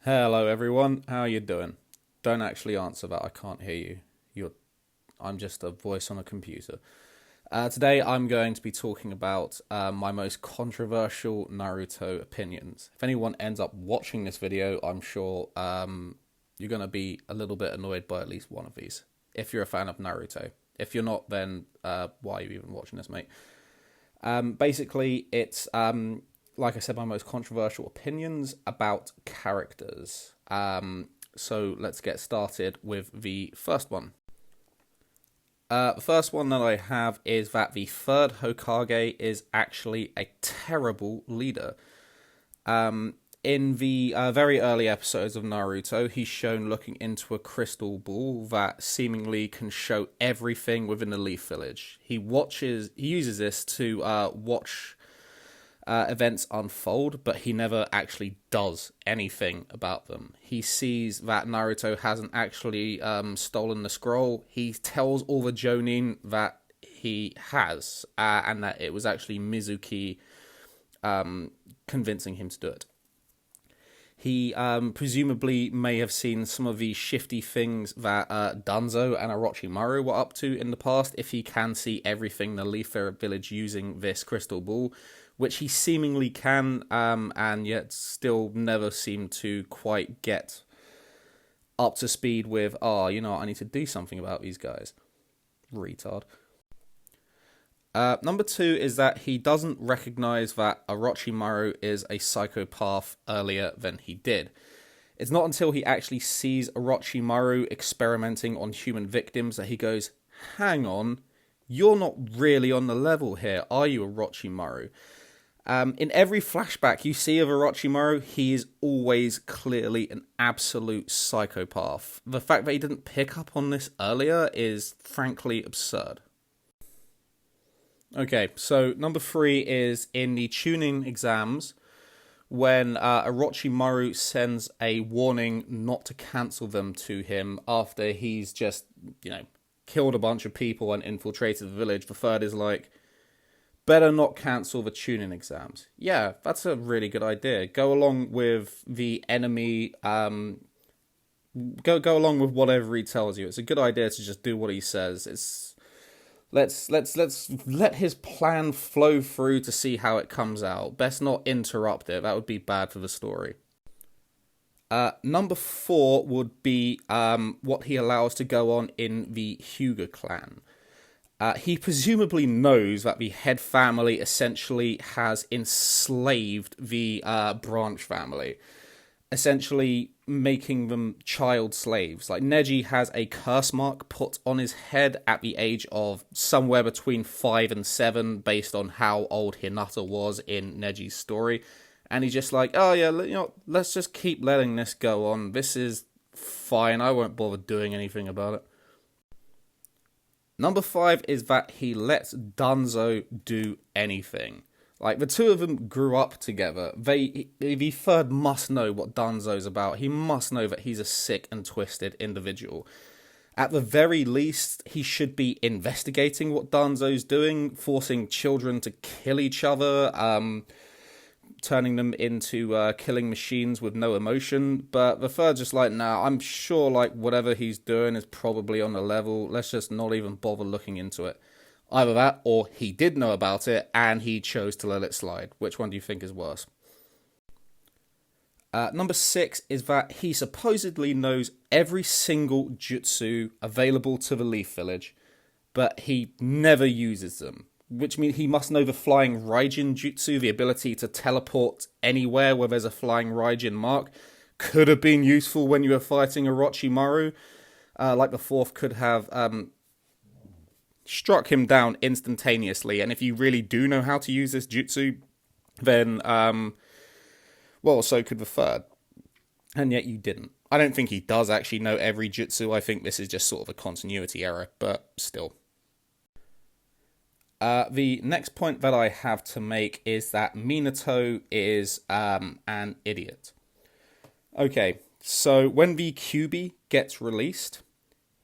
Hello everyone, how you doing? Don't actually answer that, I can't hear you. I'm just a voice on a computer. Today I'm going to be talking about my most controversial Naruto opinions. If anyone ends up watching this video, I'm sure you're going to be a little bit annoyed by at least one of these. If you're a fan of Naruto. If you're not, then why are you even watching this, mate? Basically, it's like I said, my most controversial opinions about characters. So let's get started with the first one. The first one that I have is that the third Hokage is actually a terrible leader. In the very early episodes of Naruto, he's shown looking into a crystal ball that seemingly can show everything within the Leaf Village. He uses this to watch events unfold, but he never actually does anything about them. He sees that Naruto hasn't actually stolen the scroll. He tells all the Jonin that he has, and that it was actually Mizuki convincing him to do it. He presumably may have seen some of the shifty things that Danzo and Orochimaru were up to in the past, if he can see everything the Leaf Village using this crystal ball, which he seemingly can, and yet still never seemed to quite get up to speed with, I need to do something about these guys. Retard. Number 2 is that he doesn't recognize that Orochimaru is a psychopath earlier than he did. It's not until he actually sees Orochimaru experimenting on human victims that he goes, hang on, you're not really on the level here, are you, Orochimaru? In every flashback you see of Orochimaru, he is always clearly an absolute psychopath. The fact that he didn't pick up on this earlier is frankly absurd. Okay, so number 3 is in the tuning exams, when Orochimaru sends a warning not to cancel them to him after he's just, killed a bunch of people and infiltrated the village. The third is like, better not cancel the tuning exams. Yeah, that's a really good idea. Go along with the enemy, go along with whatever he tells you. It's a good idea to just do what he says. Let's let his plan flow through to see how it comes out. Best not interrupt it. That would be bad for the story. Number 4 would be what he allows to go on in the Hyuga clan. He presumably knows that the head family essentially has enslaved the branch family, essentially making them child slaves. Like, Neji has a curse mark put on his head at the age of somewhere between 5 and 7, based on how old Hinata was in Neji's story. And he's just like, oh yeah, let's just keep letting this go on. This is fine, I won't bother doing anything about it. Number 5 is that he lets Danzo do anything. Like, the two of them grew up together. The third must know what Danzo's about. He must know that he's a sick and twisted individual. At the very least, he should be investigating what Danzo's doing, forcing children to kill each other, turning them into killing machines with no emotion. But the third's just like, nah, I'm sure whatever he's doing is probably on the level. Let's just not even bother looking into it. Either that, or he did know about it, and he chose to let it slide. Which one do you think is worse? Number 6 is that he supposedly knows every single jutsu available to the Leaf Village, but he never uses them. Which means he must know the flying Raijin jutsu, the ability to teleport anywhere where there's a flying Raijin mark. Could have been useful when you were fighting Orochimaru. The fourth could have struck him down instantaneously, and if you really do know how to use this jutsu, then, so could the third. And yet you didn't. I don't think he does actually know every jutsu. I think this is just sort of a continuity error, but still. The next point that I have to make is that Minato is an idiot. Okay, so when the Kyuubi gets released,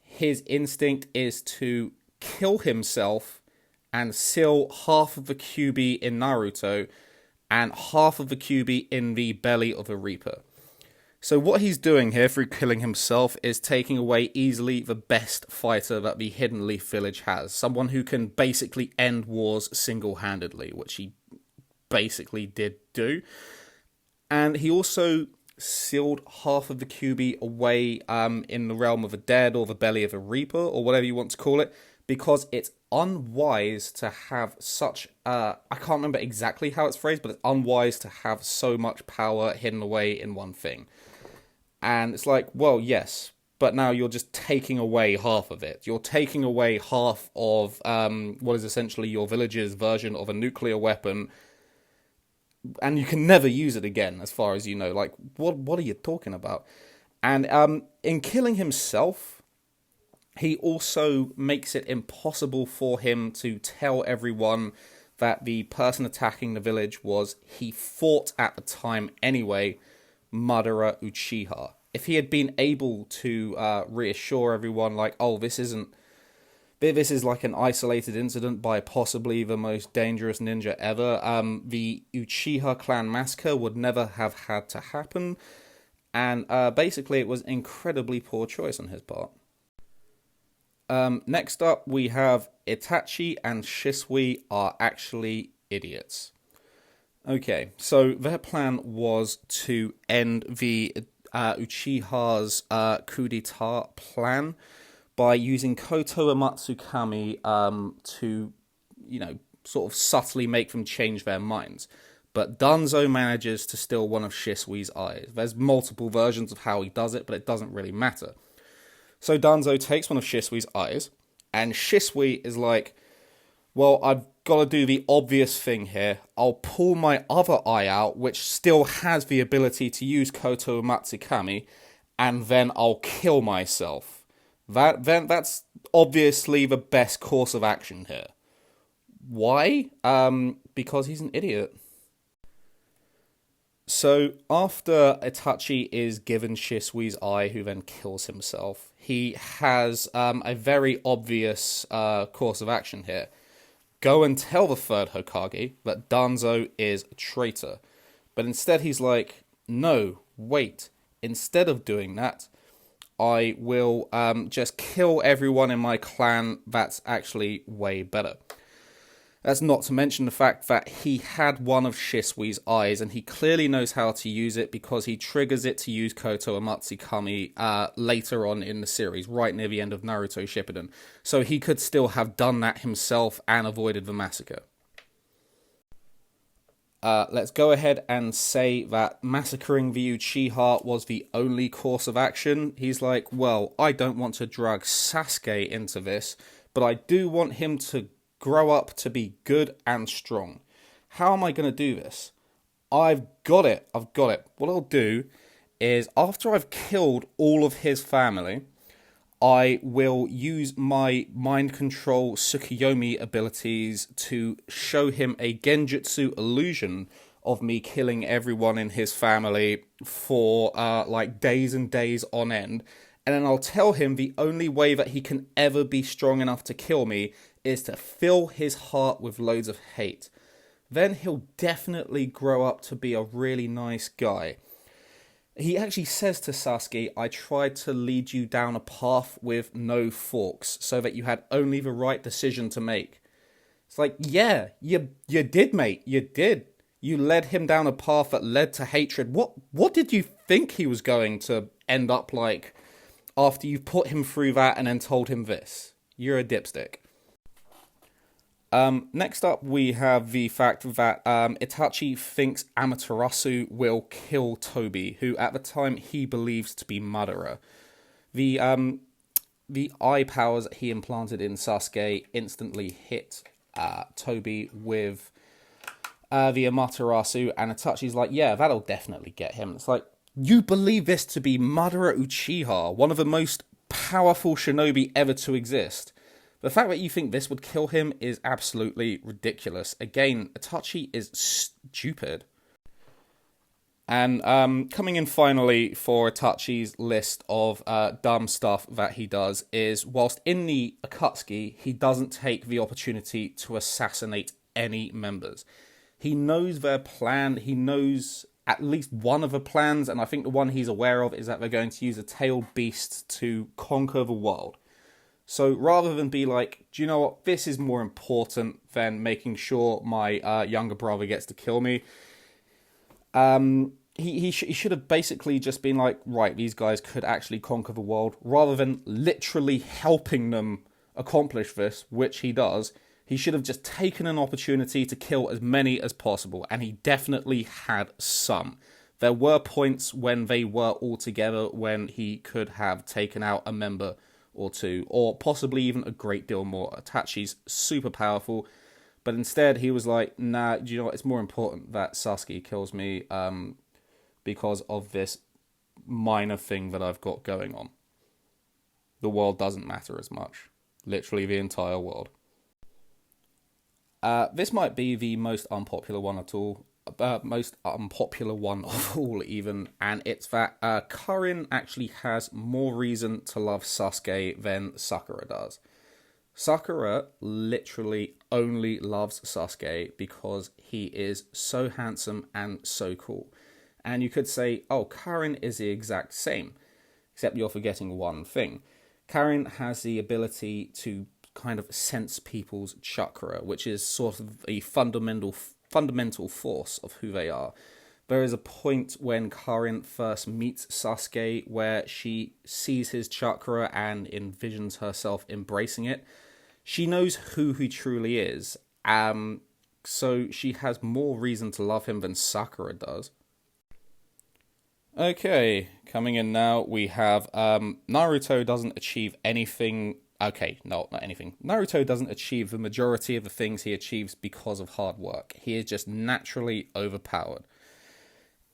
his instinct is to kill himself and seal half of the Kyuubi in Naruto and half of the Kyuubi in the belly of a Reaper. So what he's doing here through killing himself is taking away easily the best fighter that the Hidden Leaf Village has. Someone who can basically end wars single-handedly, which he basically did do. And he also sealed half of the Kyuubi away in the realm of the dead or the belly of a reaper or whatever you want to call it, because it's unwise to have such I can't remember exactly how it's phrased, but it's unwise to have so much power hidden away in one thing. And it's like, well, yes, but now you're just taking away half of it. You're taking away half of what is essentially your village's version of a nuclear weapon, and you can never use it again, as far as you know. Like, what are you talking about? And in killing himself, he also makes it impossible for him to tell everyone that the person attacking the village was, he thought at the time anyway, Madara Uchiha. If he had been able to reassure everyone, like, oh, this is like an isolated incident by possibly the most dangerous ninja ever, the Uchiha clan massacre would never have had to happen, and basically it was incredibly poor choice on his part. Next up, we have Itachi and Shisui are actually idiots. Okay, so their plan was to end the Uchiha's coup d'etat plan by using Koto Amatsukami to, sort of subtly make them change their minds. But Danzo manages to steal one of Shisui's eyes. There's multiple versions of how he does it, but it doesn't really matter. So Danzo takes one of Shisui's eyes, and Shisui is like, well, I've got to do the obvious thing here. I'll pull my other eye out, which still has the ability to use Koto Matsukami, and then I'll kill myself. That's obviously the best course of action here. Why? Because he's an idiot. So, after Itachi is given Shisui's eye, who then kills himself, he has a very obvious course of action here. Go and tell the third Hokage that Danzo is a traitor. But instead he's like, no, wait. Instead of doing that, I will just kill everyone in my clan. That's actually way better. That's not to mention the fact that he had one of Shisui's eyes, and he clearly knows how to use it because he triggers it to use Koto Amatsukami later on in the series, right near the end of Naruto Shippuden. So he could still have done that himself and avoided the massacre. Let's go ahead and say that massacring the Uchiha was the only course of action. He's like, well, I don't want to drag Sasuke into this, but I do want him to grow up to be good and strong. How am I going to do this? I've got it. What I'll do is, after I've killed all of his family, I will use my mind control Tsukuyomi abilities to show him a genjutsu illusion of me killing everyone in his family for like days and days on end. And then I'll tell him the only way that he can ever be strong enough to kill me is to fill his heart with loads of hate. Then he'll definitely grow up to be a really nice guy. He actually says to Sasuke, I tried to lead you down a path with no forks so that you had only the right decision to make. It's like, yeah, you did, mate. You did. You led him down a path that led to hatred. What did you think he was going to end up like after you put him through that and then told him this? You're a dipstick. Next up, we have the fact that Itachi thinks Amaterasu will kill Tobi, who at the time he believes to be Madara. The eye powers that he implanted in Sasuke instantly hit Tobi with the Amaterasu, and Itachi's like, yeah, that'll definitely get him. It's like, you believe this to be Madara Uchiha, one of the most powerful shinobi ever to exist. The fact that you think this would kill him is absolutely ridiculous. Again, Itachi is stupid. And coming in finally for Itachi's list of dumb stuff that he does is, whilst in the Akatsuki, he doesn't take the opportunity to assassinate any members. He knows their plan, he knows at least one of the plans, and I think the one he's aware of is that they're going to use a tailed beast to conquer the world. So rather than be like, do you know what, this is more important than making sure my younger brother gets to kill me, he should have basically just been like, right, these guys could actually conquer the world, rather than literally helping them accomplish this, which he does. He should have just taken an opportunity to kill as many as possible, and he definitely had some. There were points when they were all together when he could have taken out a member or two, or possibly even a great deal more. Itachi's super powerful, but instead he was like, nah, do you know what, it's more important that Sasuke kills me because of this minor thing that I've got going on. The world doesn't matter as much. Literally the entire world. This might be the most unpopular one of all, even, and it's that Karin actually has more reason to love Sasuke than Sakura does. Sakura literally only loves Sasuke because he is so handsome and so cool. And you could say, oh, Karin is the exact same, except you're forgetting one thing. Karin has the ability to kind of sense people's chakra, which is sort of a fundamental force of who they are. There is a point when Karin first meets Sasuke where she sees his chakra and envisions herself embracing it. She knows who he truly is, so she has more reason to love him than Sakura does. Okay, coming in now, we have Naruto doesn't achieve anything. Okay, no, not anything. Naruto doesn't achieve the majority of the things he achieves because of hard work. He is just naturally overpowered.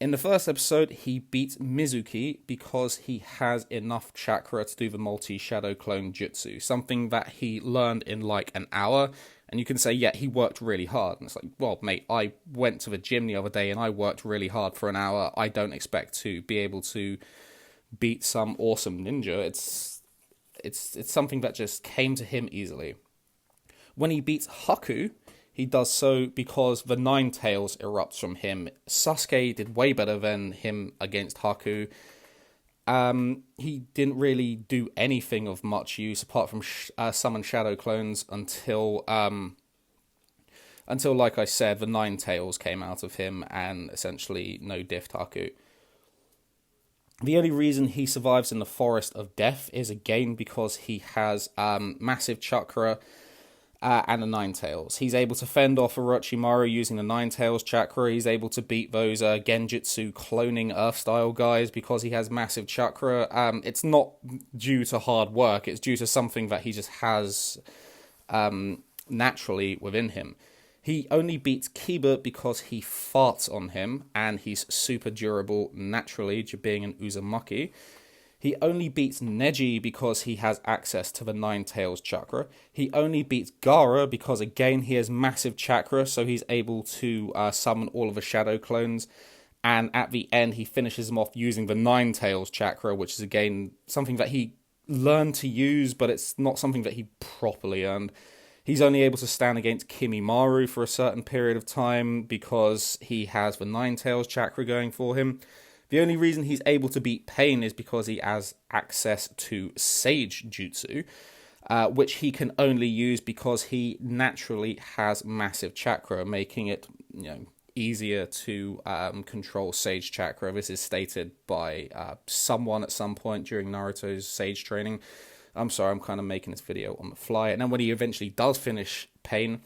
In the first episode, he beats Mizuki because he has enough chakra to do the multi-shadow clone jutsu, something that he learned in like an hour. And you can say, yeah, he worked really hard. And it's like, well, mate, I went to the gym the other day and I worked really hard for an hour. I don't expect to be able to beat some awesome ninja. It's something that just came to him easily. When he beats Haku, he does so because the Nine Tails erupts from him. Sasuke did way better than him against Haku. He didn't really do anything of much use apart from summon shadow clones until, like I said, the Nine Tails came out of him and essentially no diffed Haku. The only reason he survives in the Forest of Death is again because he has massive chakra and the Nine Tails. He's able to fend off Orochimaru using the Nine Tails chakra. He's able to beat those Genjutsu cloning Earth-style guys because he has massive chakra. It's not due to hard work. It's due to something that he just has naturally within him. He only beats Kiba because he farts on him, and he's super durable naturally, being an Uzumaki. He only beats Neji because he has access to the Nine Tails chakra. He only beats Gaara because, again, he has massive chakra, so he's able to summon all of the shadow clones. And at the end, he finishes them off using the Nine Tails chakra, which is, again, something that he learned to use, but it's not something that he properly earned. He's only able to stand against Kimimaru for a certain period of time because he has the Nine Tails chakra going for him. The only reason he's able to beat Pain is because he has access to Sage Jutsu, which he can only use because he naturally has massive chakra, making it, easier to control Sage chakra. This is stated by someone at some point during Naruto's Sage training. I'm sorry, I'm kind of making this video on the fly. And then when he eventually does finish Pain,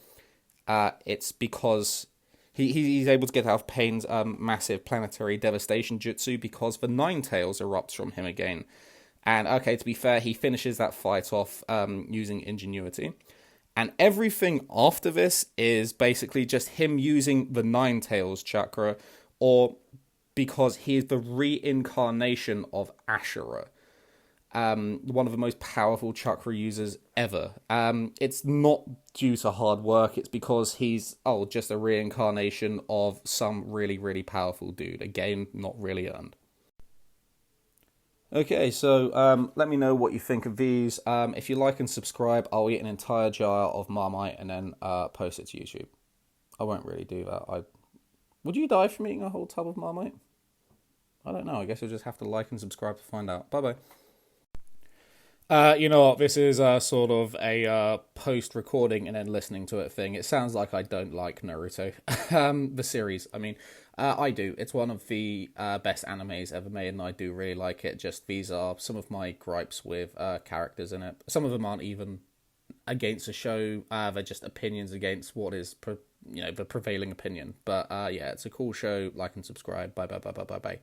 it's because he's able to get out of Pain's massive planetary devastation jutsu because the Nine Tails erupts from him again. And okay, to be fair, he finishes that fight off using ingenuity. And everything after this is basically just him using the Nine Tails chakra, or because he is the reincarnation of Ashura. One of the most powerful chakra users ever. It's not due to hard work, it's because he's, just a reincarnation of some really, really powerful dude. Again, not really earned. Okay, so let me know what you think of these. If you like and subscribe, I'll eat an entire jar of Marmite and then post it to YouTube. I won't really do that. Would you die from eating a whole tub of Marmite? I don't know. I guess you'll just have to like and subscribe to find out. Bye bye. You know what? This is sort of a post-recording and then listening to it thing. It sounds like I don't like Naruto, the series. I mean, I do. It's one of the best animes ever made, and I do really like it. Just these are some of my gripes with characters in it. Some of them aren't even against the show. They're just opinions against what is, the prevailing opinion. But yeah, it's a cool show. Like and subscribe. Bye bye bye bye bye bye.